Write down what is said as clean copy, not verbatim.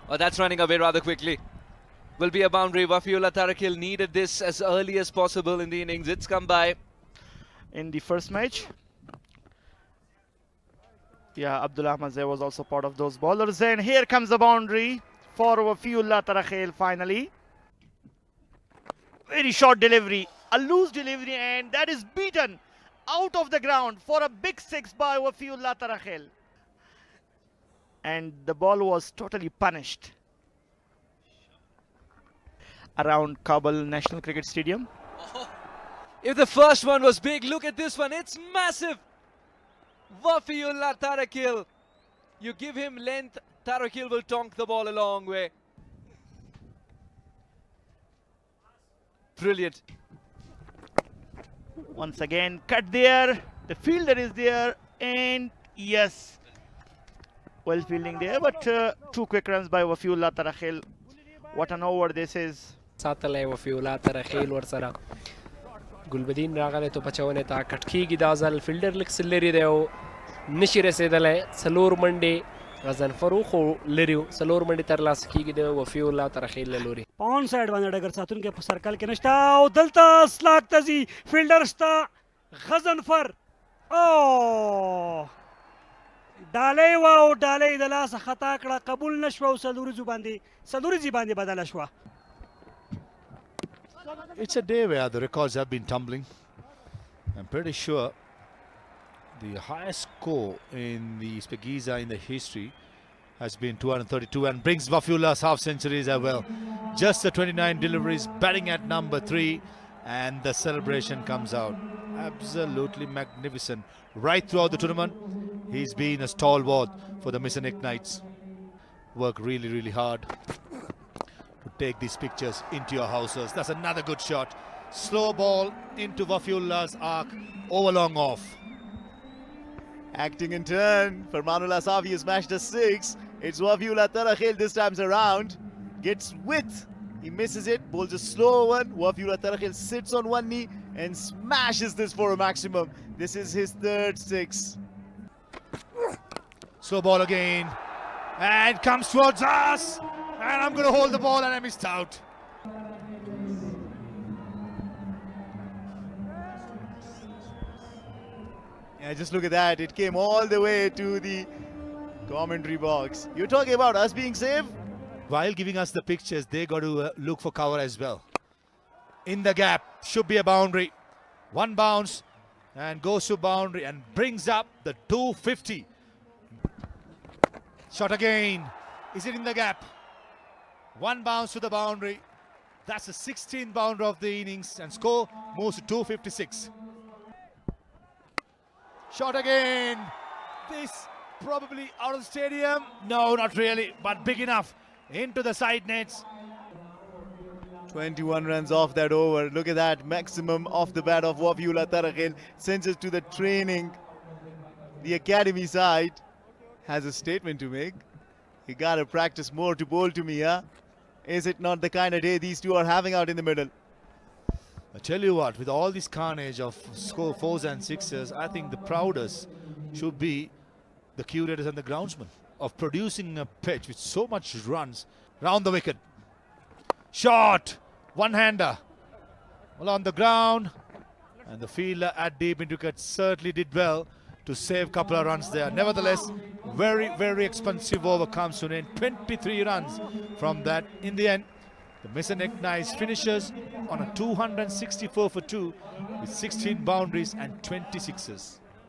Oh, that's running away rather quickly. Will be a boundary. Wafiullah Tarakil needed this as early as possible in the innings. It's come by. In the first match, yeah, Abdullah Mazay was also part of those bowlers. And here comes the boundary for Wafiullah Tarakil finally. Very short delivery, a loose delivery, and that is beaten out of the ground for a big six by Wafiullah Tarakil. And the ball was totally punished around Kabul National Cricket Stadium. If the first one was big, look at this one. It's massive. Wafiullah Tarakil. You give him length, Tarakil will tonk the ball a long way. Brilliant. Once again, cut there. The fielder is there, and yes, well fielding there, but 2 quick runs by Wafiullah Tarakil. What an over this is. ساتلی وفیولا ترخیل ورسره ګلبدین راغلی تو پچونې ته کټ کېږي دا ځل فیلډر لږ څه لرې دی او نشي رسېدلی څلور منډې غضنفر وخو لرې و څلور منډې ترلاسه کېږي د وفیولا ترخیل له لوري په آن سایډ باندې ډګر ساتونکی په سرکل کې نشته او دلته سلاک ته ځي فیلډر شته غضنفر او ډالۍ وه او ډالۍ د لاسه خطا کړه قبول نه شوه او څلوریځي باندې بدله شوه. It's a day where the records have been tumbling. I'm pretty sure the highest score in the Spegiza in the history has been 232 and brings Wafiullah's half centuries as well. Just the 29 deliveries, batting at number 3, and the celebration comes out. Absolutely magnificent. Right throughout the tournament, he's been a stalwart for the Mizanec Knights. Work really, really hard to take these pictures into your houses. That's another good shot. Slow ball into Wafiullah's arc, over long off. Acting in turn, Farmanullah Safi has smashed a 6. It's Wafiullah Tarakil this time around. Gets width. He misses it, bowls a slow one. Wafiullah Tarakil sits on one knee and smashes this for a maximum. This is his 3rd 6. Slow ball again. And comes towards us. And I'm going to hold the ball and I missed out. Yeah, just look at that. It came all the way to the commentary box. You're talking about us being safe? While giving us the pictures, they got to look for cover as well. In the gap, should be a boundary. One bounce and goes to boundary and brings up the 250. Shot again. Is it in the gap? One bounce to the boundary. That's the 16th boundary of the innings and score moves to 256. Shot again. This probably out of the stadium. No, not really, but big enough. Into the side nets. 21 runs off that over. Look at that. Maximum off the bat of Wafiullah Tarakil. Sends us to the training. The academy side has a statement to make. You gotta practice more to bowl to me, huh? Is it not the kind of day these two are having out in the middle? I tell you what, with all this carnage of score 4s and 6s, I think the proudest should be the curators and the groundsmen of producing a pitch with so much runs round the wicket. Shot! One-hander. Well, on the ground. And the fielder at deep into wicket certainly did well to save a couple of runs there. Nevertheless, very, very expensive over comes to an end. 23 runs from that. In the end, the Mizanec Knights finishes on a 264 for 2 with 16 boundaries and 20 sixes.